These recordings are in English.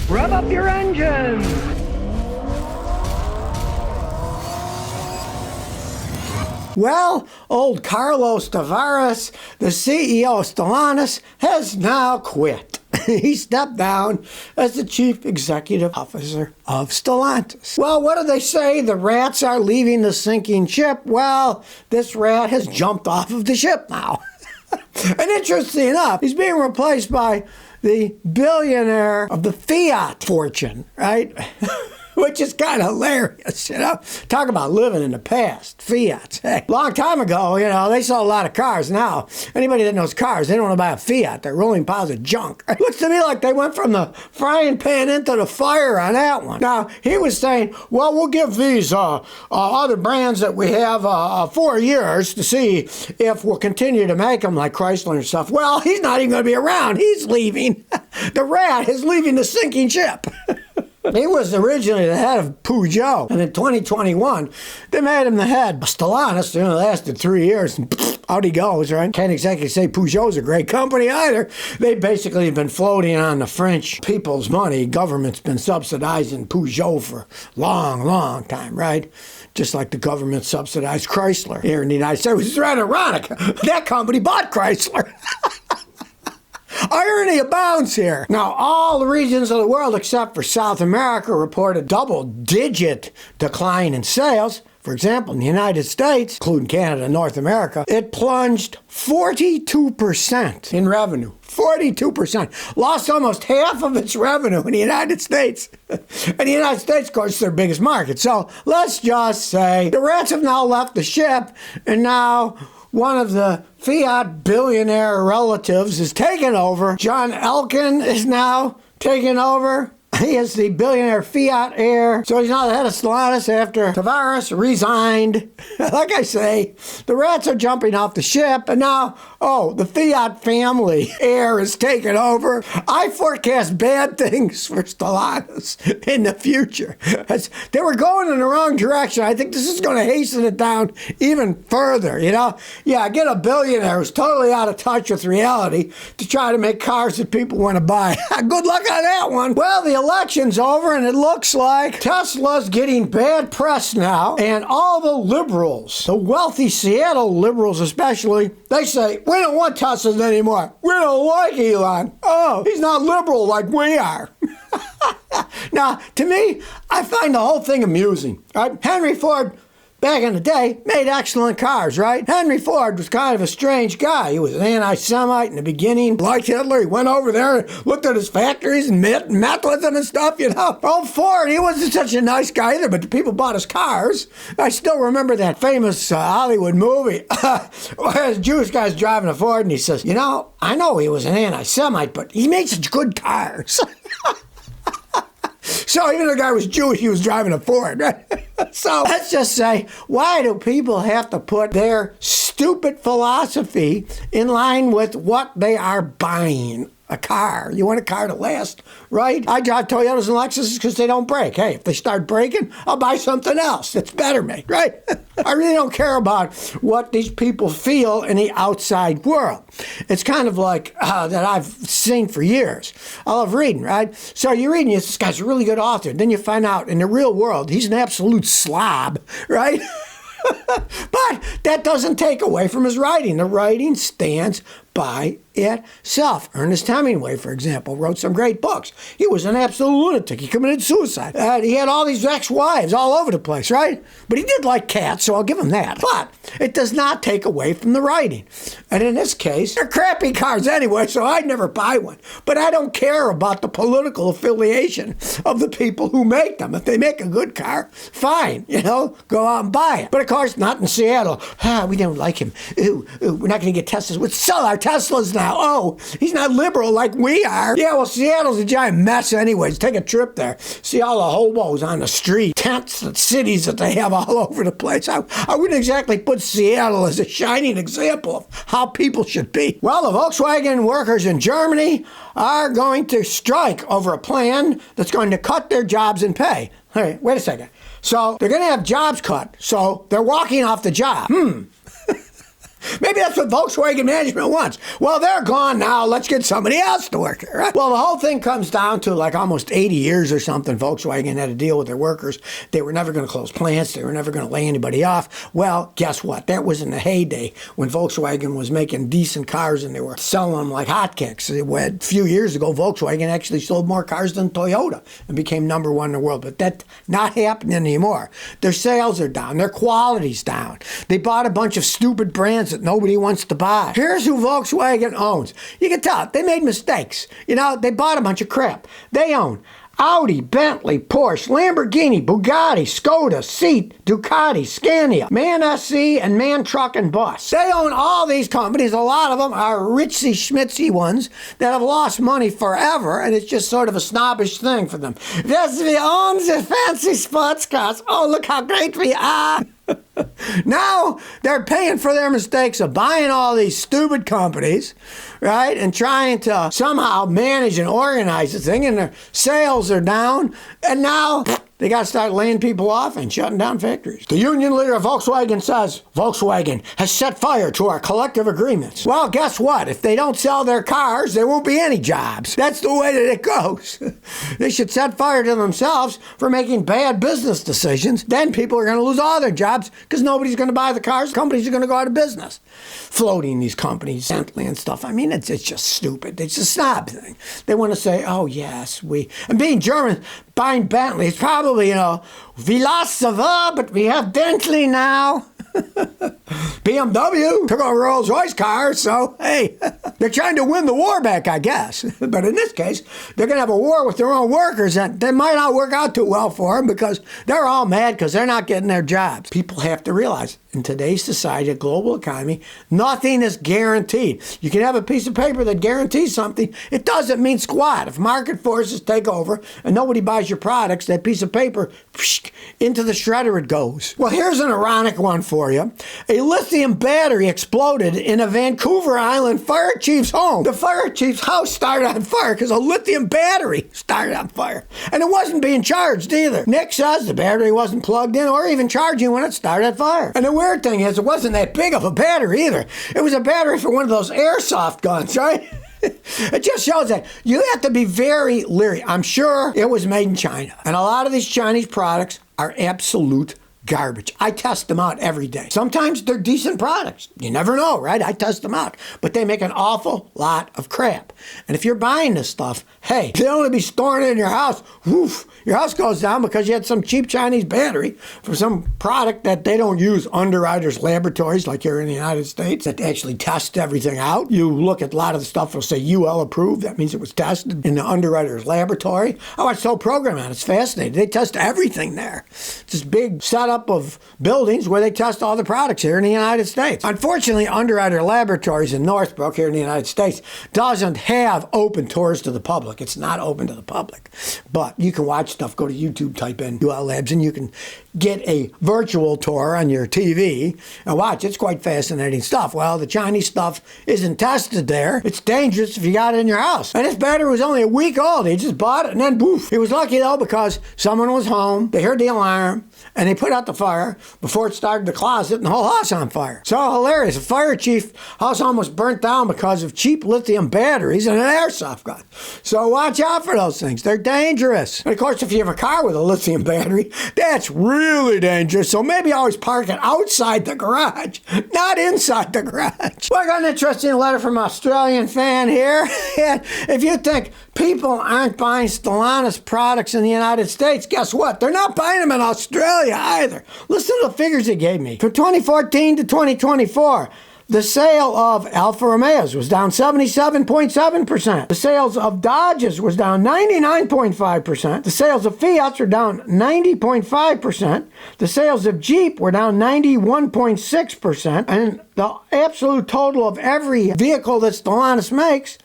Rev up your engines! Well, old Carlos Tavares, the CEO of Stellantis, has now quit. He stepped down as the chief executive officer of Stellantis. Well, what do they say? The rats are leaving the sinking ship. Well, this rat has jumped off of the ship now. And interesting enough, he's being replaced by the billionaire of the Fiat fortune, right? Which is kind of hilarious, you know? Talk about living in the past. Fiat. Hey, long time ago, you know, they sold a lot of cars. Now, anybody that knows cars, they don't want to buy a Fiat. They're rolling piles of junk. It looks to me like they went from the frying pan into the fire on that one. Now, he was saying, well, we'll give these other brands that we have 4 years to see if we'll continue to make them, like Chrysler and stuff. Well, he's not even going to be around. He's leaving. The rat is leaving the sinking ship. He was originally the head of Peugeot, and in 2021, they made him the head. Stellantis, you know, lasted 3 years, and out he goes, right? Can't exactly say Peugeot's a great company either. They basically have been floating on the French people's money. Government's been subsidizing Peugeot for a long, long time, right? Just like the government subsidized Chrysler here in the United States. Which is rather ironic. That company bought Chrysler. Irony abounds here. Now, all the regions of the world except for South America reported double-digit decline in sales. For example, in the United States, including Canada and North America, it plunged 42% in revenue. 42%. Lost almost half of its revenue in the United States. And the United States, of course, is their biggest market. So let's just say the rats have now left the ship, and now one of the Fiat billionaire relatives is taking over. John Elkann is now taking over. He is the billionaire Fiat heir. So he's now the head of Stellantis after Tavares resigned. Like I say, the rats are jumping off the ship, and now, the Fiat family heir is taking over. I forecast bad things for Stellantis in the future. They were going in the wrong direction. I think this is going to hasten it down even further, you know? Yeah, get a billionaire who's totally out of touch with reality to try to make cars that people want to buy. Good luck on that one. Well, the election's over, and it looks like Tesla's getting bad press now, and all the liberals, the wealthy Seattle liberals especially, they say, we don't want Teslas anymore. We don't like Elon. Oh, he's not liberal like we are. Now, to me, I find the whole thing amusing. Right? Henry Ford, back in the day, made excellent cars, right? Henry Ford was kind of a strange guy. He was an anti-Semite in the beginning, liked Hitler. He went over there and looked at his factories and met with them and stuff, you know. Old Ford, he wasn't such a nice guy either, but the people bought his cars. I still remember that famous Hollywood movie where this Jewish guy's driving a Ford, and he says, you know, I know he was an anti-Semite, but he made such good cars. So even though the guy was Jewish, he was driving a Ford, right? So let's just say, why do people have to put their stupid philosophy in line with what they are buying? A car. You want a car to last, right? I drive Toyotas and Lexuses because they don't break. Hey, if they start breaking, I'll buy something else that's better made, right? I really don't care about what these people feel in the outside world. It's kind of like that I've seen for years. I love reading, right? So you're reading, this guy's a really good author. Then you find out in the real world, he's an absolute slob, right? But that doesn't take away from his writing. The writing stands by itself. Ernest Hemingway, for example, wrote some great books. He was an absolute lunatic. He committed suicide. He had all these ex-wives all over the place, right? But he did like cats, so I'll give him that. But it does not take away from the writing. And in this case, they're crappy cars anyway, so I'd never buy one. But I don't care about the political affiliation of the people who make them. If they make a good car, fine, you know, go out and buy it. But of course, not in Seattle. We don't like him. Ooh, we're not going to get Teslas. We'll sell our Teslas now. Oh, he's not liberal like we are. Yeah, well, Seattle's a giant mess anyways. Take a trip there. See all the hobos on the street, tents and cities that they have all over the place. I wouldn't exactly put Seattle as a shining example of how people should be. Well, the Volkswagen workers in Germany are going to strike over a plan that's going to cut their jobs and pay. Hey, wait a second. So they're going to have jobs cut. So they're walking off the job. Maybe that's what Volkswagen management wants. Well, they're gone now. Let's get somebody else to work here, right? Well, the whole thing comes down to like almost 80 years or something. Volkswagen had to deal with their workers. They were never going to close plants. They were never going to lay anybody off. Well, guess what? That was in the heyday when Volkswagen was making decent cars and they were selling them like hotcakes. A few years ago, Volkswagen actually sold more cars than Toyota and became number one in the world. But that's not happening anymore. Their sales are down. Their quality's down. They bought a bunch of stupid brands that nobody wants to buy. Here's who Volkswagen owns. You can tell they made mistakes. You know, they bought a bunch of crap. They own Audi, Bentley, Porsche, Lamborghini, Bugatti, Skoda, Seat, Ducati, Scania, MAN SC, and MAN Truck and Bus. They own all these companies. A lot of them are ritzy schmitzy ones that have lost money forever, and it's just sort of a snobbish thing for them. Yes, we own the fancy sports cars. Oh, look how great we are. Now they're paying for their mistakes of buying all these stupid companies, right, and trying to somehow manage and organize the thing, and their sales are down, and now they got to start laying people off and shutting down factories. The union leader of Volkswagen says Volkswagen has set fire to our collective agreements. Well, guess what? If they don't sell their cars, there won't be any jobs. That's the way that it goes. They should set fire to themselves for making bad business decisions. Then people are going to lose all their jobs because nobody's going to buy the cars. Companies are going to go out of business. Floating these companies, Bentley and stuff. I mean, it's just stupid. It's a snob thing. They want to say, oh, yes, and being German, buying Bentley, it's probably, we lost Savoie, but we have Bentley now. BMW took over Rolls-Royce cars, so hey, they're trying to win the war back, I guess. But in this case, they're going to have a war with their own workers, and they might not work out too well for them because they're all mad because they're not getting their jobs. People have to realize, in today's society, a global economy, nothing is guaranteed. You can have a piece of paper that guarantees something. It doesn't mean squat. If market forces take over and nobody buys your products, that piece of paper, into the shredder it goes. Well, here's an ironic one for you. A lithium battery exploded in a Vancouver Island fire chief's home. The fire chief's house started on fire because a lithium battery started on fire. And it wasn't being charged either. Nick says the battery wasn't plugged in or even charging when it started on fire. And the weird thing is, it wasn't that big of a battery either. It was a battery for one of those airsoft guns, right? It just shows that you have to be very leery. I'm sure it was made in China. And a lot of these Chinese products are absolute garbage. I test them out every day. Sometimes they're decent products. You never know, right? I test them out. But they make an awful lot of crap. And if you're buying this stuff, hey, they only be storing it in your house. Woof, your house goes down because you had some cheap Chinese battery for some product that they don't use underwriters' laboratories like here in the United States that actually test everything out. You look at a lot of the stuff, it'll say UL approved. That means it was tested in the underwriter's laboratory. I watched the whole program on it. It's fascinating. They test everything there. It's this big setup of buildings where they test all the products here in the United States. Unfortunately, Underwriter Laboratories in Northbrook here in the United States doesn't have open tours to the public. It's not open to the public. But you can watch stuff. Go to YouTube, type in UL Labs, and you can get a virtual tour on your TV and watch. It's quite fascinating stuff. Well, the Chinese stuff isn't tested there. It's dangerous if you got it in your house. And this battery was only a week old. He just bought it and then poof. He was lucky though because someone was home. They heard the alarm and they put out the fire before it started the closet and the whole house on fire. So hilarious. The fire chief house almost burnt down because of cheap lithium batteries and an airsoft gun. So watch out for those things. They're dangerous. And of course, if you have a car with a lithium battery, that's really dangerous. So maybe always park it outside the garage, not inside the garage. Well, I got an interesting letter from an Australian fan here. And if you think people aren't buying Stellantis products in the United States, guess what? They're not buying them in Australia either. Listen to the figures he gave me. From 2014 to 2024, the sale of Alfa Romeos was down 77.7%. The sales of Dodges was down 99.5%. The sales of Fiats were down 90.5%. The sales of Jeep were down 91.6%. And the absolute total of every vehicle that Stellantis makes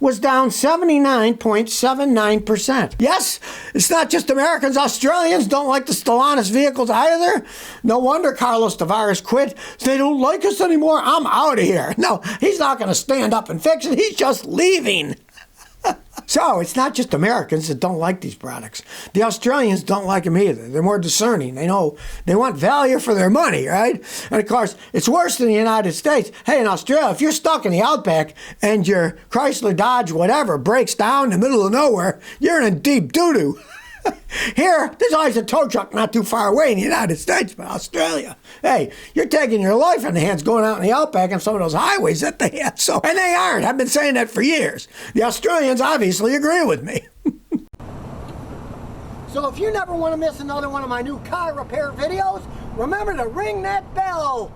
was down 79.79%. Yes, it's not just Americans. Australians don't like the Stellantis vehicles either. No wonder Carlos Tavares quit. They don't like us anymore. I'm out of here. No, he's not going to stand up and fix it. He's just leaving. So it's not just Americans that don't like these products. The Australians don't like them either. They're more discerning. They know they want value for their money, right? And of course, it's worse than the United States. Hey, in Australia, if you're stuck in the outback and your Chrysler, Dodge, whatever, breaks down in the middle of nowhere, you're in deep doo-doo. Here, there's always a tow truck not too far away in the United States, but Australia, hey, you're taking your life in the hands going out in the outback on some of those highways that they have. So, and they aren't. I've been saying that for years. The Australians obviously agree with me. So if you never want to miss another one of my new car repair videos, remember to ring that bell.